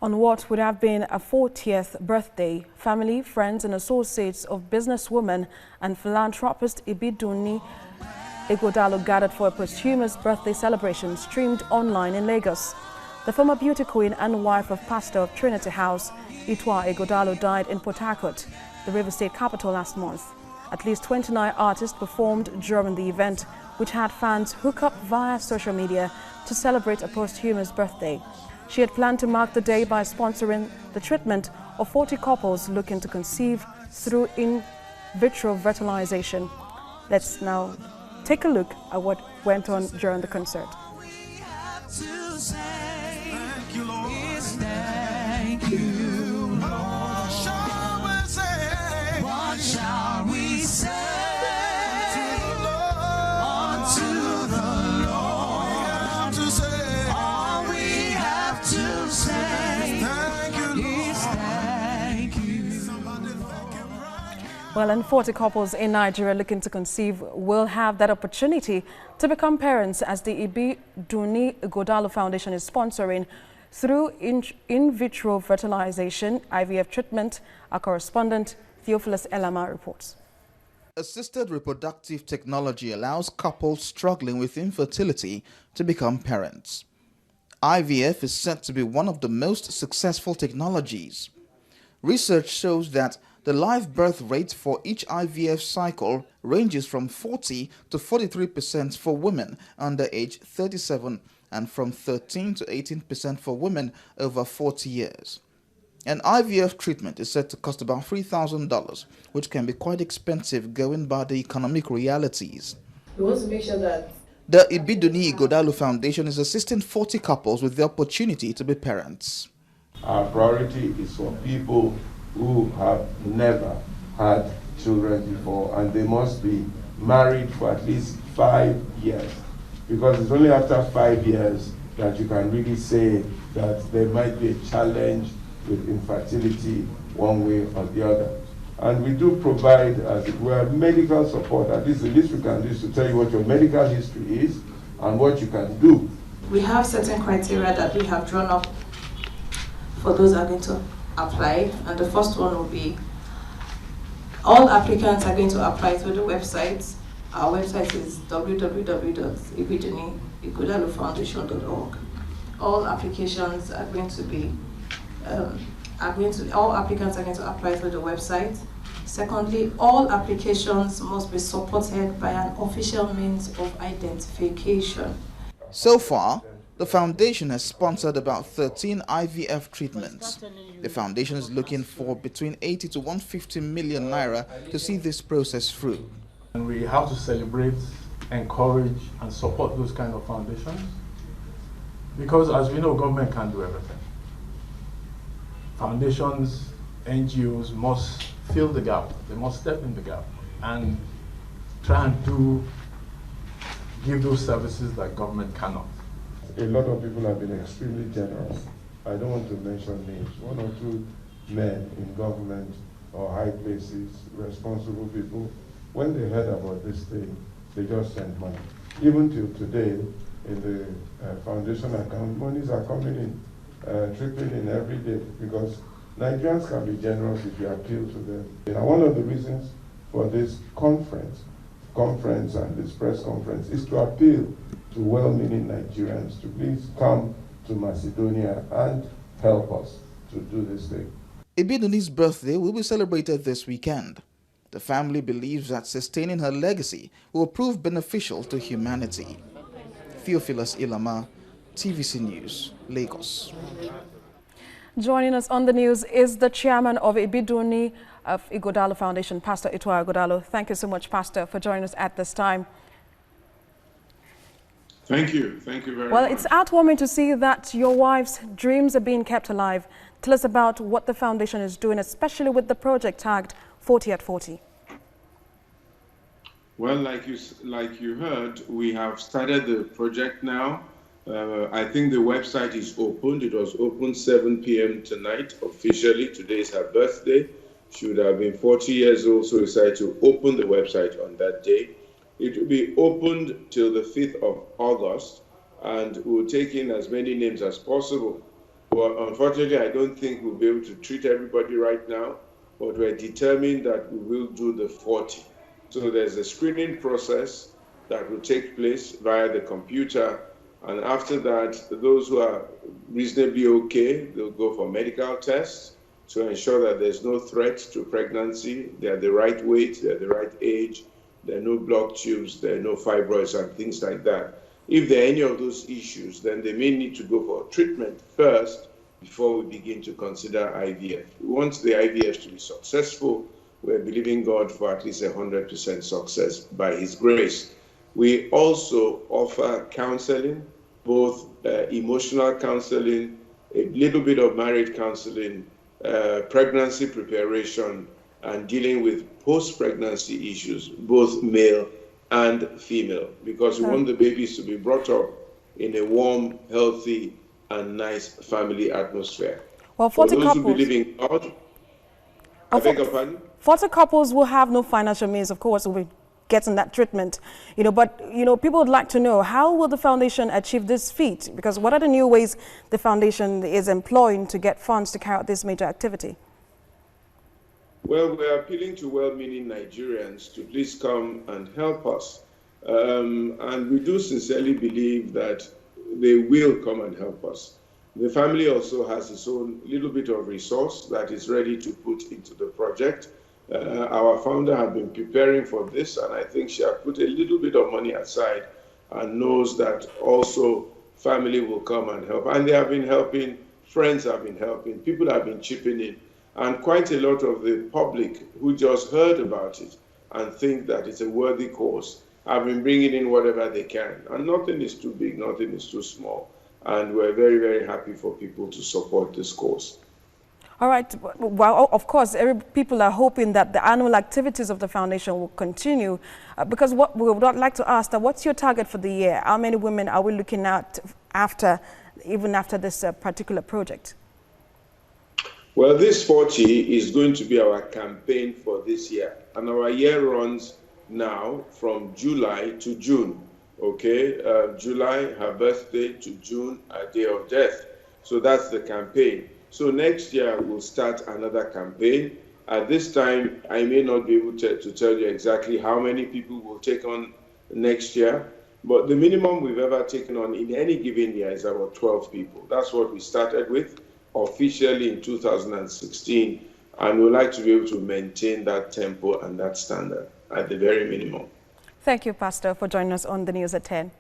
On what would have been a 40th birthday, family, friends and associates of businesswoman and philanthropist Ibidun Ighodalo gathered for a posthumous birthday celebration streamed online in Lagos. The former beauty queen and wife of pastor of Trinity House, Ibidun Ighodalo, died in Port Harcourt, the River State capital, last month. At least 29 artists performed during the event, which had fans hook up via social media to celebrate a posthumous birthday. She had planned to mark the day by sponsoring the treatment of 40 couples looking to conceive through in vitro fertilization. Let's now take a look at what went on during the concert. Well, and 40 couples in Nigeria looking to conceive will have that opportunity to become parents, as the Ibidun Ighodalo Foundation is sponsoring through in vitro fertilization IVF treatment. Our correspondent Theophilus Elama reports. Assisted reproductive technology allows couples struggling with infertility to become parents. IVF is said to be one of the most successful technologies. Research shows that the live birth rate for each IVF cycle ranges from 40 to 43% for women under age 37 and from 13 to 18% for women over 40 years. An IVF treatment is said to cost about $3,000, which can be quite expensive going by the economic realities. We want to make sure that the Ibidun Ighodalo Foundation is assisting 40 couples with the opportunity to be parents. Our priority is for people who have never had children before, and they must be married for at least 5 years, because it's only after 5 years that you can really say that there might be a challenge with infertility one way or the other. And we do provide, as it were, medical support. At least the least we can do is to tell you what your medical history is and what you can do. We have certain criteria that we have drawn up for those that are going to apply, and the first one will be all applicants are going to apply through the website. Our website is www.IbidunIghadaloFoundation.org. All applications are going to be all applicants are going to apply through the website. Secondly, all applications must be supported by an official means of identification. So far, the foundation has sponsored about 13 IVF treatments. The foundation is looking for between 80 to 150 million naira to see this process through. And we have to celebrate, encourage, and support those kind of foundations, because as we know, government can't do everything. Foundations, NGOs must fill the gap. They must step in the gap and try and give those services that government cannot. A lot of people have been extremely generous. I don't want to mention names. 1 or 2 men in government or high places, responsible people, when they heard about this thing, they just sent money. Even till today, in the foundation account, monies are coming in, trickling in every day, because Nigerians can be generous if you appeal to them. And one of the reasons for this conference and this press conference is to appeal to well-meaning Nigerians to please come to Macedonia and help us to do this thing. Ibidun's birthday will be celebrated this weekend. The family believes that sustaining her legacy will prove beneficial to humanity. Theophilus Ilama, TVC News, Lagos. Joining us on the news is the chairman of Ibidun Ighodalo Foundation, Pastor Ibidun Ighodalo. Thank you so much, Pastor, for joining us at this time. Thank you. Thank you very much. Well, it's heartwarming to see that your wife's dreams are being kept alive. Tell us about what the foundation is doing, especially with the project tagged 40 at 40. Well, like you heard, we have started the project now. I think the website is opened. It was opened 7 p.m. tonight officially. Today is her birthday. She would have been 40 years old, so we decided to open the website on that day. It will be opened till the 5th of August, and we'll take in as many names as possible. Well, unfortunately, I don't think we'll be able to treat everybody right now, but we're determined that we will do the 40. So there's a screening process that will take place via the computer. And after that, those who are reasonably okay, they'll go for medical tests to ensure that there's no threat to pregnancy, they're the right weight, they're the right age, there are no blocked tubes, there are no fibroids and things like that. If there are any of those issues, then they may need to go for treatment first before we begin to consider IVF. We want the IVF to be successful. We're believing God for at least 100% success by His grace. We also offer counseling, both emotional counseling, a little bit of marriage counseling, pregnancy preparation, and dealing with post-pregnancy issues, both male and female, because we want the babies to be brought up in a warm, healthy, and nice family atmosphere. Well, For 40 those couples. who believe in God, I beg your pardon? 40 couples will have no financial means, of course, will be getting that treatment. But people would like to know, how will the foundation achieve this feat? Because what are the new ways the foundation is employing to get funds to carry out this major activity? Well, we're appealing to well-meaning Nigerians to please come and help us. And we do sincerely believe that they will come and help us. The family also has its own little bit of resource that is ready to put into the project. Our founder has been preparing for this, and I think she has put a little bit of money aside and knows that also family will come and help. And they have been helping, friends have been helping, people have been chipping in, and quite a lot of the public who just heard about it and think that it's a worthy cause have been bringing in whatever they can. And nothing is too big, nothing is too small. And we're very, very happy for people to support this cause. All right. Well, of course, people are hoping that the annual activities of the foundation will continue. Because what we would like to ask, what's your target for the year? How many women are we looking at even after this particular project? Well, this 40 is going to be our campaign for this year. And our year runs now from July to June. Okay, July, her birthday, to June, her day of death. So that's the campaign. So next year, we'll start another campaign. At this time, I may not be able to tell you exactly how many people will take on next year, but the minimum we've ever taken on in any given year is about 12 people. That's what we started with officially in 2016, and we'd like to be able to maintain that tempo and that standard at the very minimum. Thank you, Pastor, for joining us on the News at 10.